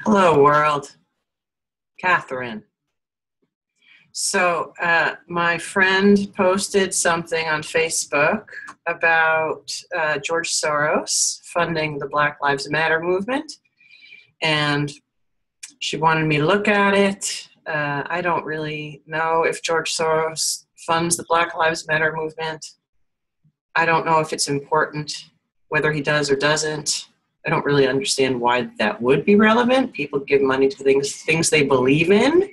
Hello, world. Catherine. So, my friend posted something on Facebook about George Soros funding the Black Lives Matter movement, and she wanted me to look at it. I don't really know if George Soros funds the Black Lives Matter movement. I don't know if it's important whether he does or doesn't. I don't really understand why that would be relevant. People give money to things they believe in.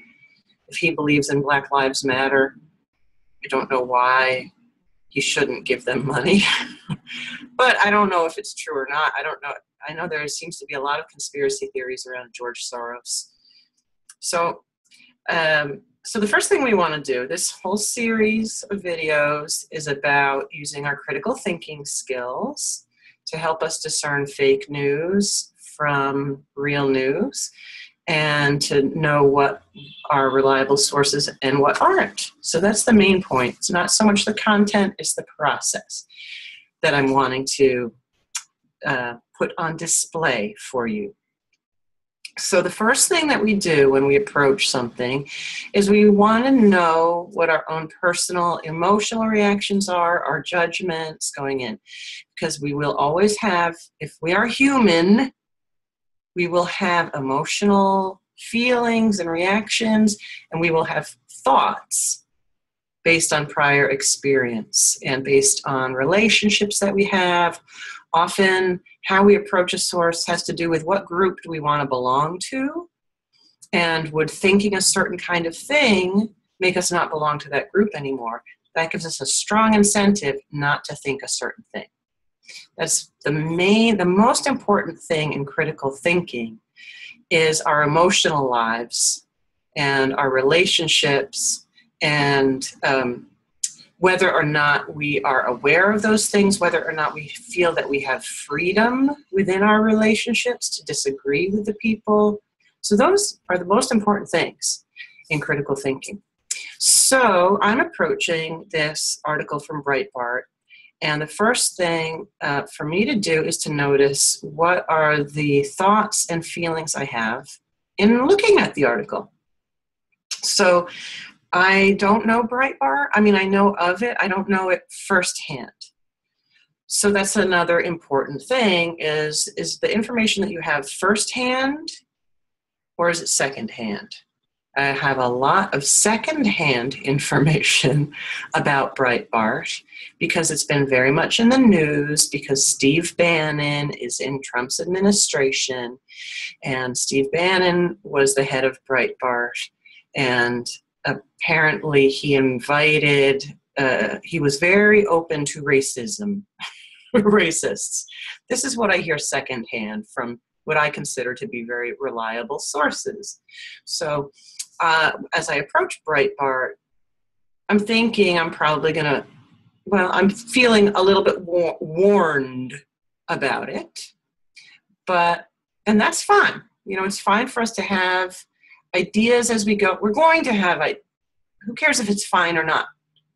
If he believes in Black Lives Matter, I don't know why he shouldn't give them money. But I don't know if it's true or not. I don't know. I know there seems to be a lot of conspiracy theories around George Soros. So the first thing we want to do, this whole series of videos is about using our critical thinking skills to help us discern fake news from real news and to know what are reliable sources and what aren't. So that's the main point. It's not so much the content, it's the process that I'm wanting to put on display for you. So the first thing that we do when we approach something is we want to know what our own personal emotional reactions are, our judgments going in. Because we will always have, if we are human, we will have emotional feelings and reactions, and we will have thoughts based on prior experience and based on relationships that we have. Often, how we approach a source has to do with what group do we want to belong to, and would thinking a certain kind of thing make us not belong to that group anymore? That gives us a strong incentive not to think a certain thing. That's the most important thing in critical thinking is our emotional lives and our relationships, and whether or not we are aware of those things, whether or not we feel that we have freedom within our relationships to disagree with the people. So those are the most important things in critical thinking. So I'm approaching this article from Breitbart, and the first thing for me to do is to notice what are the thoughts and feelings I have in looking at the article. So I don't know Breitbart. I mean, I know of it. I don't know it firsthand. So that's another important thing is the information that you have firsthand or is it secondhand? I have a lot of secondhand information about Breitbart because it's been very much in the news because Steve Bannon is in Trump's administration, and Steve Bannon was the head of Breitbart, and apparently he was very open to racism, racists. This is what I hear secondhand from what I consider to be very reliable sources. So as I approach Breitbart, I'm thinking I'm probably I'm feeling a little bit warned about it, and that's fine. You know, it's fine for us to have ideas as we go. We're going to have, who cares if it's fine or not?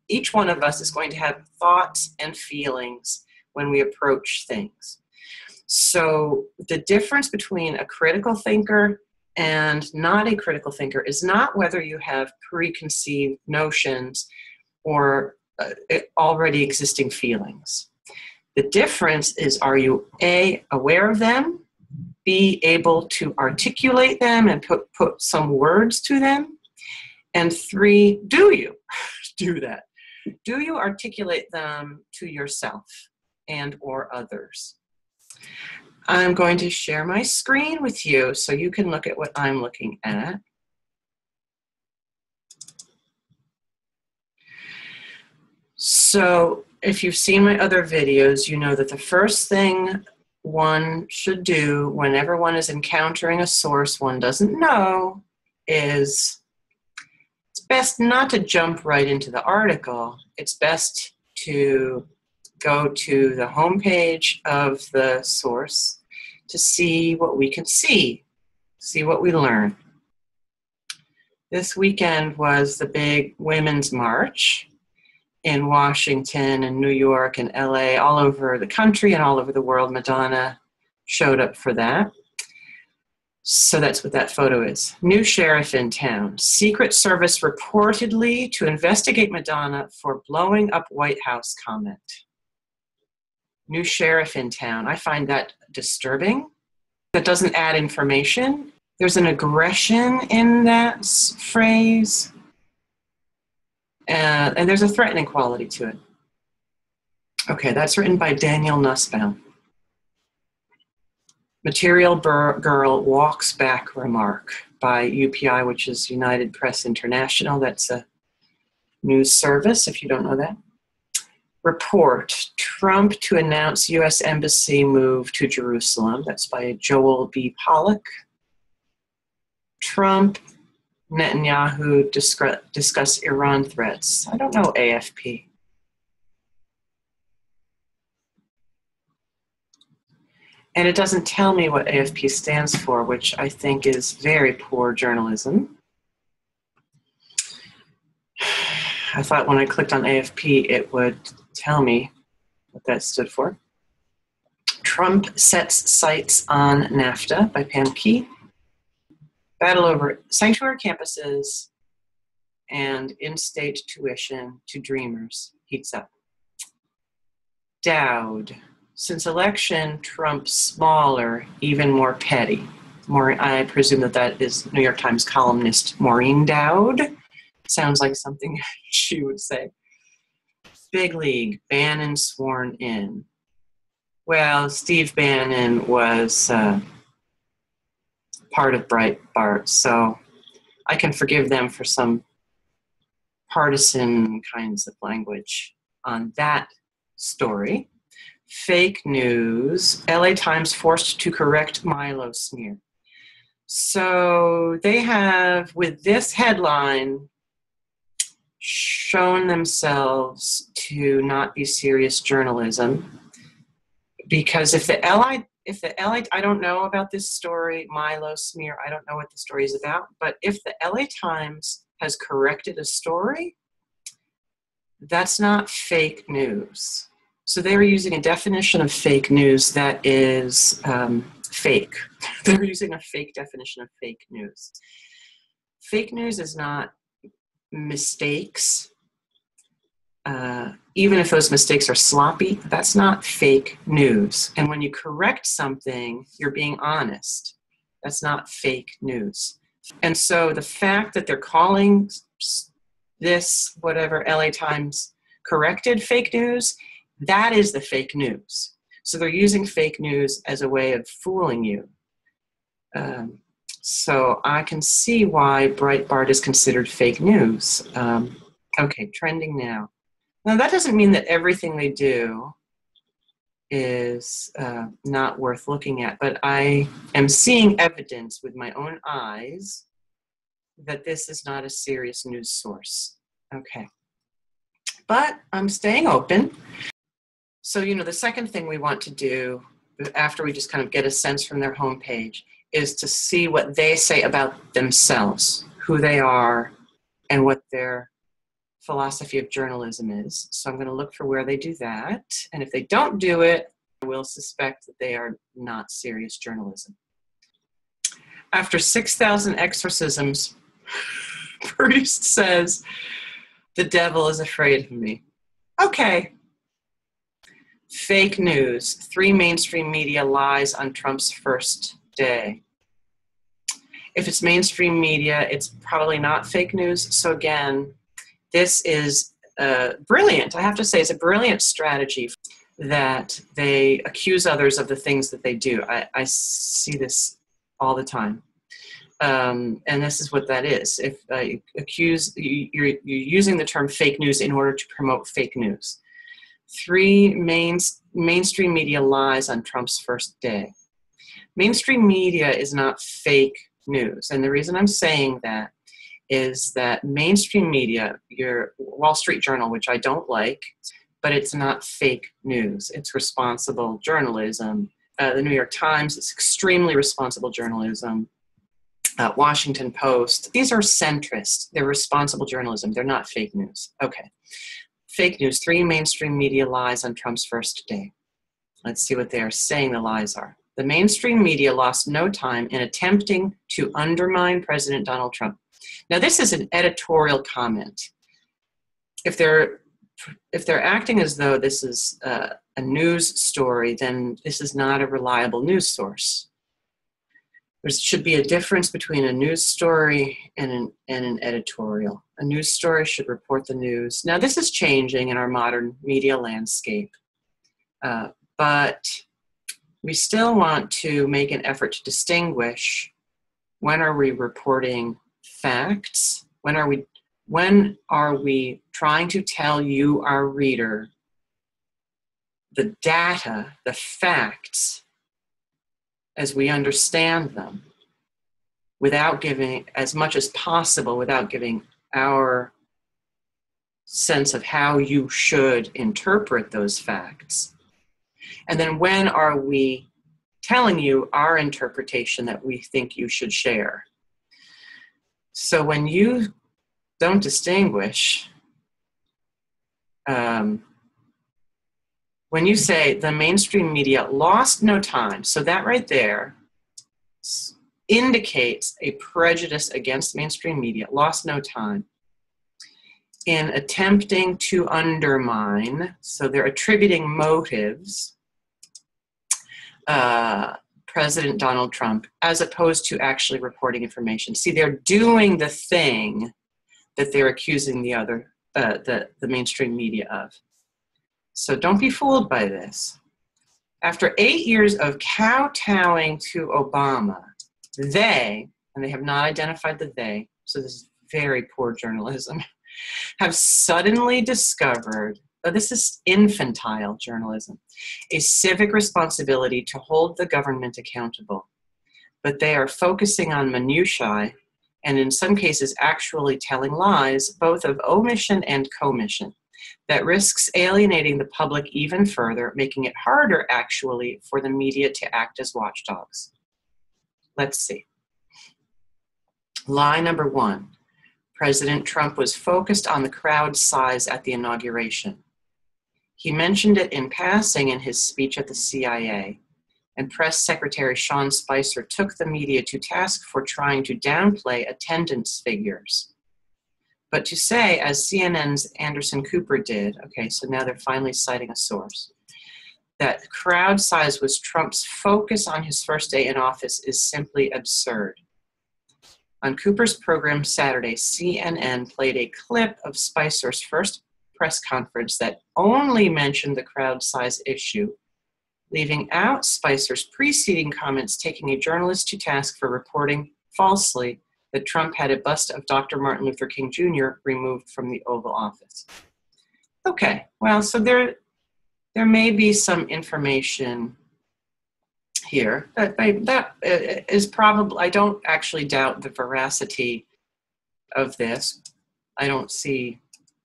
Each one of us is going to have thoughts and feelings when we approach things. So the difference between a critical thinker and not a critical thinker is not whether you have preconceived notions or already existing feelings. The difference is, are you A, aware of them, B, able to articulate them and put some words to them, and 3, do you do that? Do you articulate them to yourself and or others? I'm going to share my screen with you so you can look at what I'm looking at. So if you've seen my other videos, you know that the first thing one should do whenever one is encountering a source one doesn't know is it's best not to jump right into the article. It's best to go to the homepage of the source to see what we can see what we learn. This weekend was the big Women's March in Washington and New York and LA, all over the country and all over the world. Madonna showed up for that. So that's what that photo is. New sheriff in town. Secret Service reportedly to investigate Madonna for blowing up White House comment. New sheriff in town. I find that disturbing. That doesn't add information. There's an aggression in that phrase. And there's a threatening quality to it. Okay, that's written by Daniel Nussbaum. Material Girl walks back remark by UPI, which is United Press International. That's a news service, if you don't know that. Report, Trump to announce U.S. Embassy move to Jerusalem. That's by Joel B. Pollack. Trump, Netanyahu discuss Iran threats. I don't know AFP. And it doesn't tell me what AFP stands for, which I think is very poor journalism. I thought when I clicked on AFP, it would tell me what that stood for. Trump sets sights on NAFTA by Pam Key. Battle over sanctuary campuses and in-state tuition to dreamers heats up. Dowd. Since election, Trump smaller, even more petty. I presume that is New York Times columnist Maureen Dowd. Sounds like something she would say. Big League, Bannon sworn in. Well, Steve Bannon was part of Breitbart, so I can forgive them for some partisan kinds of language on that story. Fake news, LA Times forced to correct Milo smear. So they have, with this headline, shown themselves to not be serious journalism. Because if the LA, I don't know about this story, Milo smear, I don't know what the story is about, but if the LA Times has corrected a story, that's not fake news. So they were using a definition of fake news that is fake. They were using a fake definition of fake news. Fake news is not mistakes. Even if those mistakes are sloppy, that's not fake news. And when you correct something, you're being honest. That's not fake news. And so the fact that they're calling this, whatever, LA Times corrected fake news, that is the fake news. So they're using fake news as a way of fooling you. So I can see why Breitbart is considered fake news. Okay, trending now. Now that doesn't mean that everything they do is not worth looking at, but I am seeing evidence with my own eyes that this is not a serious news source. Okay. But I'm staying open. So, the second thing we want to do after we just kind of get a sense from their homepage is to see what they say about themselves, who they are, and what their philosophy of journalism is. So I'm going to look for where they do that. And if they don't do it, I will suspect that they are not serious journalism. After 6,000 exorcisms, priest says, the devil is afraid of me. Okay. Fake news. 3 mainstream media lies on Trump's first day. If it's mainstream media, it's probably not fake news. So again, this is brilliant. I have to say, it's a brilliant strategy that they accuse others of the things that they do. I see this all the time. And this is what that is. If you're using the term fake news in order to promote fake news. 3 mainstream media lies on Trump's first day. Mainstream media is not fake news. And the reason I'm saying that is that mainstream media, your Wall Street Journal, which I don't like, but it's not fake news. It's responsible journalism. The New York Times is extremely responsible journalism. Washington Post, these are centrist. They're responsible journalism. They're not fake news. Okay. Fake news, 3 mainstream media lies on Trump's first day. Let's see what they are saying the lies are. The mainstream media lost no time in attempting to undermine President Donald Trump. Now, this is an editorial comment. If they're acting as though this is a news story, then this is not a reliable news source. There should be a difference between a news story and an editorial. A news story should report the news. Now, this is changing in our modern media landscape, but we still want to make an effort to distinguish when are we reporting facts, when are we trying to tell you, our reader, the data, the facts, as we understand them, without giving, as much as possible, without giving our sense of how you should interpret those facts. And then when are we telling you our interpretation that we think you should share? So when you don't distinguish, when you say the mainstream media lost no time, so that right there indicates a prejudice against mainstream media, lost no time in attempting to undermine, so they're attributing motives, President Donald Trump, as opposed to actually reporting information. See, they're doing the thing that they're accusing the mainstream media of. So don't be fooled by this. After 8 years of kowtowing to Obama, they, and they have not identified the they, so this is very poor journalism, have suddenly discovered, this is infantile journalism, a civic responsibility to hold the government accountable. But they are focusing on minutiae, and in some cases actually telling lies, both of omission and commission, that risks alienating the public even further, making it harder, actually, for the media to act as watchdogs. Let's see. Lie number 1. President Trump was focused on the crowd size at the inauguration. He mentioned it in passing in his speech at the CIA, and Press Secretary Sean Spicer took the media to task for trying to downplay attendance figures. But to say, as CNN's Anderson Cooper did, okay, so now they're finally citing a source, that crowd size was Trump's focus on his first day in office is simply absurd. On Cooper's program Saturday, CNN played a clip of Spicer's first press conference that only mentioned the crowd size issue, leaving out Spicer's preceding comments taking a journalist to task for reporting falsely that Trump had a bust of Dr. Martin Luther King Jr. removed from the Oval Office. Okay, well, so there may be some information here that is probably, I don't actually doubt the veracity of this. I don't see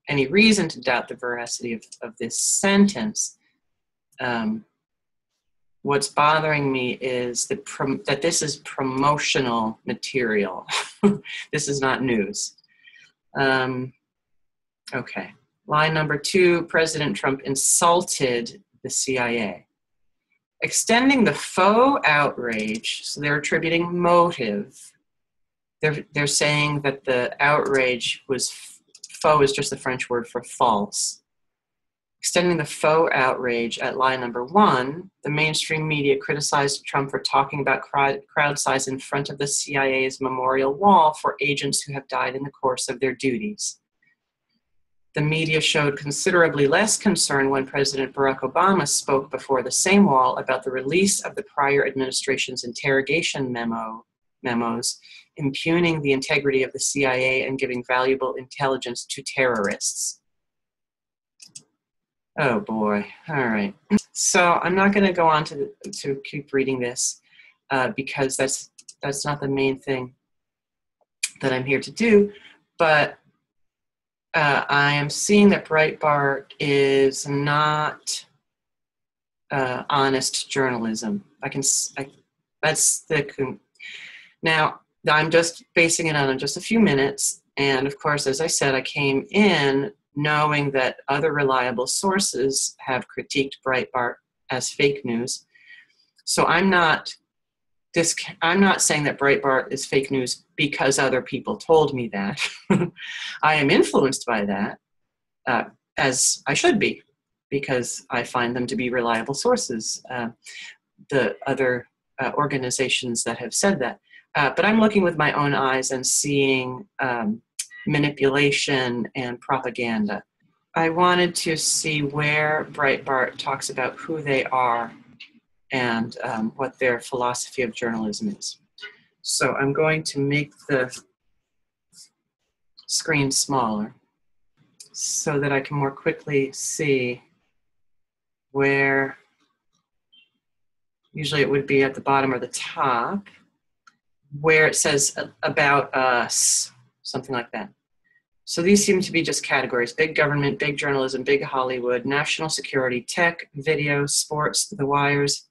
any reason to doubt the veracity of this sentence. What's bothering me is that this is promotional material. This is not news. Okay. Line number 2, President Trump insulted the CIA. Extending the faux outrage, so they're attributing motive. They're saying that the outrage was, faux is just the French word for false. Extending the faux outrage at line number 1, the mainstream media criticized Trump for talking about crowd size in front of the CIA's memorial wall for agents who have died in the course of their duties. The media showed considerably less concern when President Barack Obama spoke before the same wall about the release of the prior administration's interrogation memos, impugning the integrity of the CIA and giving valuable intelligence to terrorists. Oh boy, all right. So I'm not going to go on to keep reading this because that's not the main thing that I'm here to do, but I am seeing that Breitbart is not honest journalism. Now, I'm just basing it on just a few minutes, and of course, as I said, I came in knowing that other reliable sources have critiqued Breitbart as fake news. So I'm not saying that Breitbart is fake news because other people told me that. I am influenced by that, as I should be, because I find them to be reliable sources, the other organizations that have said that. But I'm looking with my own eyes and seeing manipulation and propaganda. I wanted to see where Breitbart talks about who they are and what their philosophy of journalism is. So I'm going to make the screen smaller so that I can more quickly see where, usually it would be at the bottom or the top, where it says about us, something like that. So these seem to be just categories: big government, big journalism, big Hollywood, national security, tech, video, sports, the wires,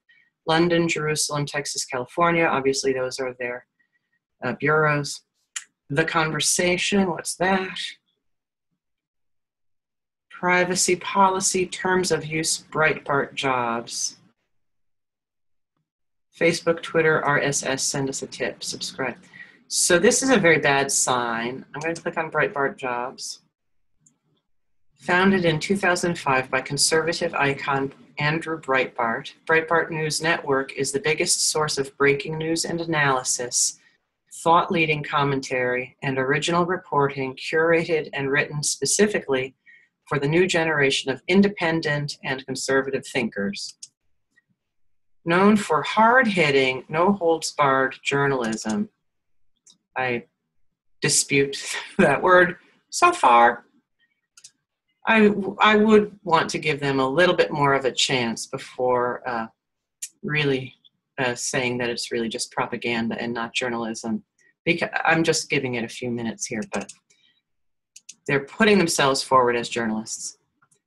London, Jerusalem, Texas, California. Obviously those are their bureaus. The conversation, what's that? Privacy policy, terms of use, Breitbart jobs. Facebook, Twitter, RSS, send us a tip, subscribe. So this is a very bad sign. I'm going to click on Breitbart jobs. Founded in 2005 by conservative icon Andrew Breitbart, Breitbart News Network is the biggest source of breaking news and analysis, thought-leading commentary, and original reporting curated and written specifically for the new generation of independent and conservative thinkers. Known for hard-hitting, no-holds-barred journalism. I dispute that word so far. I would want to give them a little bit more of a chance before really saying that it's really just propaganda and not journalism. Because I'm just giving it a few minutes here, but they're putting themselves forward as journalists.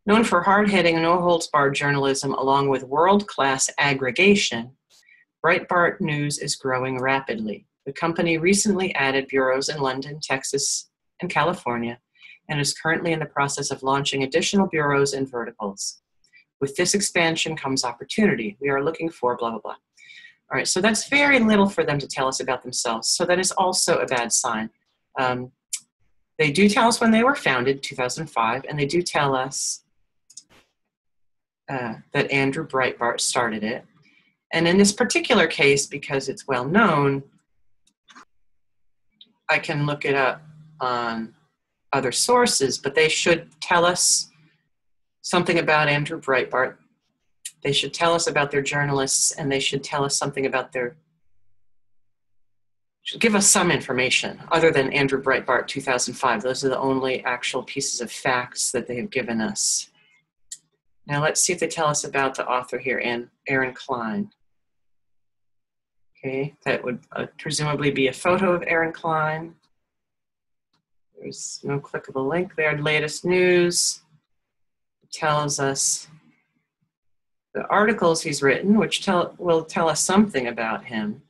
Known for hard-hitting, no-holds-barred journalism along with world-class aggregation, Breitbart News is growing rapidly. The company recently added bureaus in London, Texas, and California, and is currently in the process of launching additional bureaus and verticals. With this expansion comes opportunity. We are looking for blah, blah, blah. All right, so that's very little for them to tell us about themselves. So that is also a bad sign. They do tell us when they were founded, 2005, and they do tell us that Andrew Breitbart started it. And in this particular case, because it's well known, I can look it up on other sources, but they should tell us something about Andrew Breitbart. They should tell us about their journalists, and they should tell us something about should give us some information other than Andrew Breitbart 2005. Those are the only actual pieces of facts that they have given us. Now let's see if they tell us about the author here, Aaron Klein. Okay, that would presumably be a photo of Aaron Klein. There's no clickable link there. Latest news tells us the articles he's written, which will tell us something about him.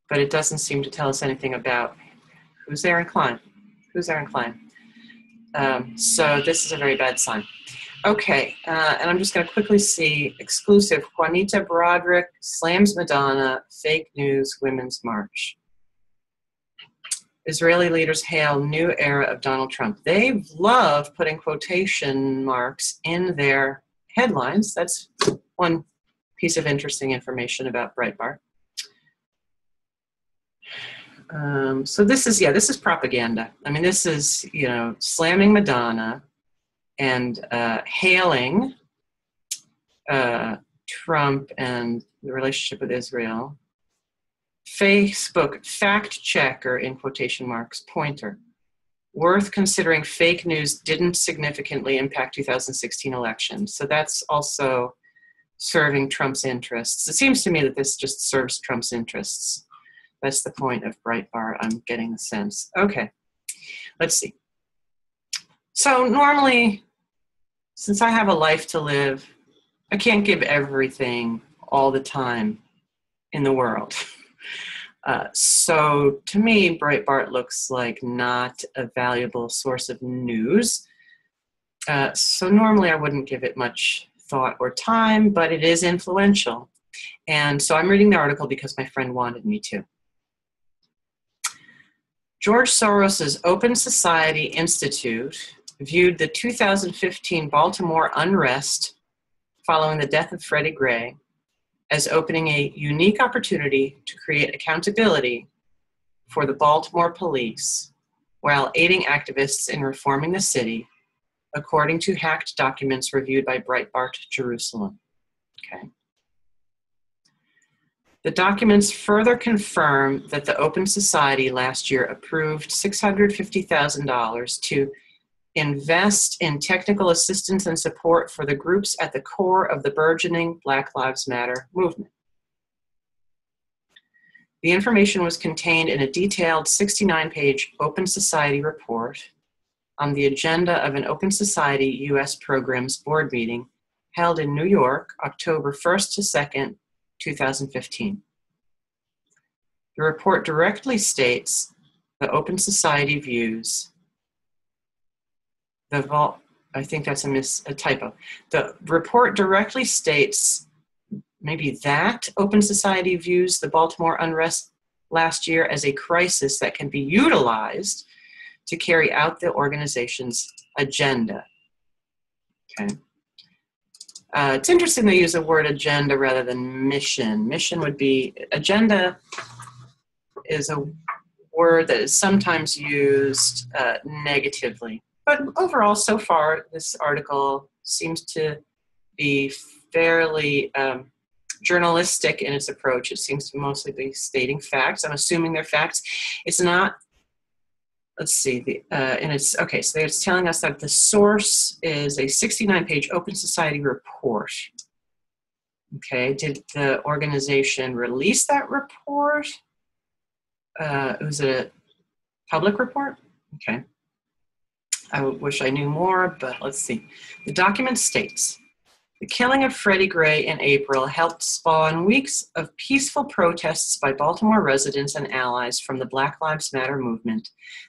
But it doesn't seem to tell us anything about who's Aaron Klein. Who's Aaron Klein? So this is a very bad sign. Okay, and I'm just going to quickly see exclusive. Juanita Broderick slams Madonna, fake news, women's march. Israeli leaders hail new era of Donald Trump. They love putting quotation marks in their headlines. That's one piece of interesting information about Breitbart. So this is propaganda. I mean, this is, slamming Madonna and hailing Trump and the relationship with Israel. Facebook fact checker, in quotation marks, pointer. Worth considering fake news didn't significantly impact 2016 elections. So that's also serving Trump's interests. It seems to me that this just serves Trump's interests. That's the point of Breitbart, I'm getting the sense. Okay, let's see. So normally, since I have a life to live, I can't give everything all the time in the world. So to me, Breitbart looks like not a valuable source of news. So normally I wouldn't give it much thought or time, but it is influential. And so I'm reading the article because my friend wanted me to. George Soros's Open Society Institute viewed the 2015 Baltimore unrest following the death of Freddie Gray as opening a unique opportunity to create accountability for the Baltimore police while aiding activists in reforming the city, according to hacked documents reviewed by Breitbart Jerusalem. Okay. The documents further confirm that the Open Society last year approved $650,000 to invest in technical assistance and support for the groups at the core of the burgeoning Black Lives Matter movement. The information was contained in a detailed 69-page Open Society report on the agenda of an Open Society U.S. Programs Board meeting held in New York, October 1st to 2nd, 2015. The report directly states the Open Society views I think that's a typo. The report directly states maybe that Open Society views the Baltimore unrest last year as a crisis that can be utilized to carry out the organization's agenda. Okay. It's interesting they use the word agenda rather than mission. Mission would be, agenda is a word that is sometimes used negatively. But overall, so far, this article seems to be fairly journalistic in its approach. It seems to mostly be stating facts. I'm assuming they're facts. It's not, let's see, and it's, okay, so it's telling us that the source is a 69-page Open Society report. Okay, did the organization release that report? Was it a public report? Okay. I wish I knew more, but let's see. The document states, the killing of Freddie Gray in April helped spawn weeks of peaceful protests by Baltimore residents and allies from the Black Lives Matter movement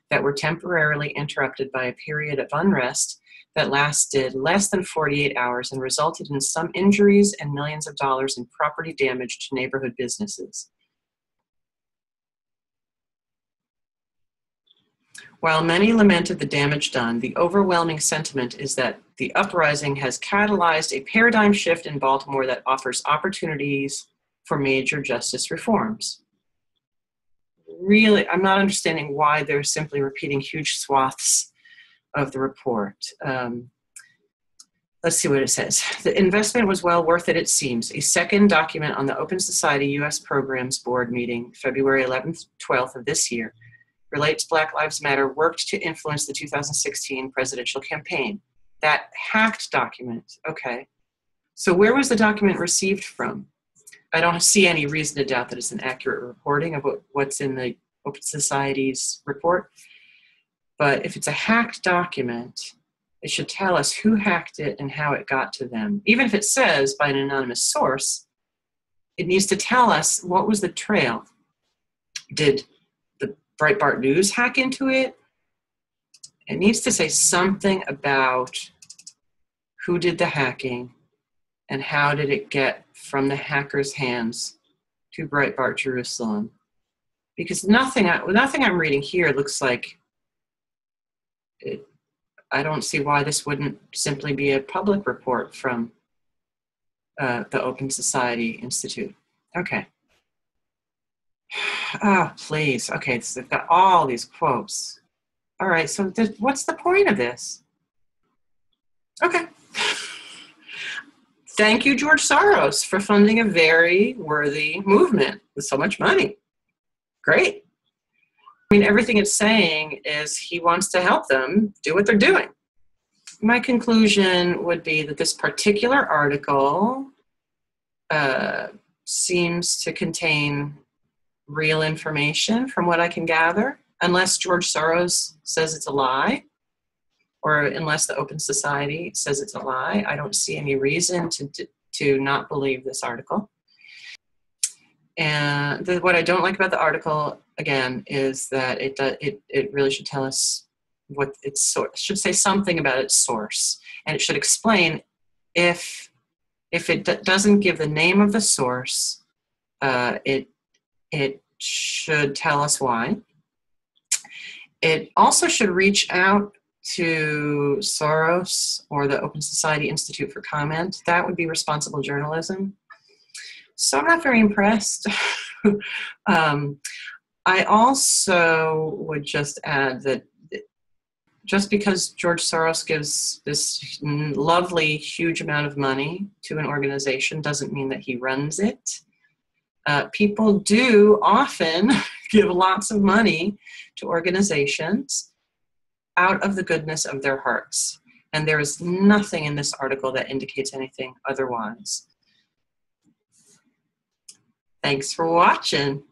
that were temporarily interrupted by a period of unrest that lasted less than 48 hours and resulted in some injuries and millions of dollars in property damage to neighborhood businesses. While many lamented the damage done, the overwhelming sentiment is that the uprising has catalyzed a paradigm shift in Baltimore that offers opportunities for major justice reforms. Really, I'm not understanding why they're simply repeating huge swaths of the report. Let's see what it says. The investment was well worth it, it seems. A second document on the Open Society U.S. Programs Board meeting, February 11th, 12th of this year, relates Black Lives Matter worked to influence the 2016 presidential campaign. That hacked document, okay. So where was the document received from? I don't see any reason to doubt that it's an accurate reporting of what's in the Open Society's report. But if it's a hacked document, it should tell us who hacked it and how it got to them. Even if it says by an anonymous source, it needs to tell us what was the trail. Did the Breitbart News hack into it? It needs to say something about who did the hacking and how did it get from the hacker's hands to Breitbart Jerusalem. Because nothing I'm reading here looks like it. I don't see why this wouldn't simply be a public report from the Open Society Institute. Okay. Oh, please. Okay, so they've got all these quotes. All right, so what's the point of this? Okay. Thank you, George Soros, for funding a very worthy movement with so much money. Great. I mean, everything it's saying is he wants to help them do what they're doing. My conclusion would be that this particular article seems to contain real information from what I can gather, unless George Soros says it's a lie, or unless the Open Society says it's a lie. I don't see any reason to not believe this article. And what I don't like about the article, again, is that it really should tell us what its source, should say something about its source, and it should explain if If it doesn't give the name of the source, it should tell us why. It also should reach out to Soros or the Open Society Institute for comment. That would be responsible journalism. So I'm not very impressed. I also would just add that just because George Soros gives this lovely, huge amount of money to an organization doesn't mean that he runs it. People do often give lots of money to organizations out of the goodness of their hearts. And there is nothing in this article that indicates anything otherwise. Thanks for watching.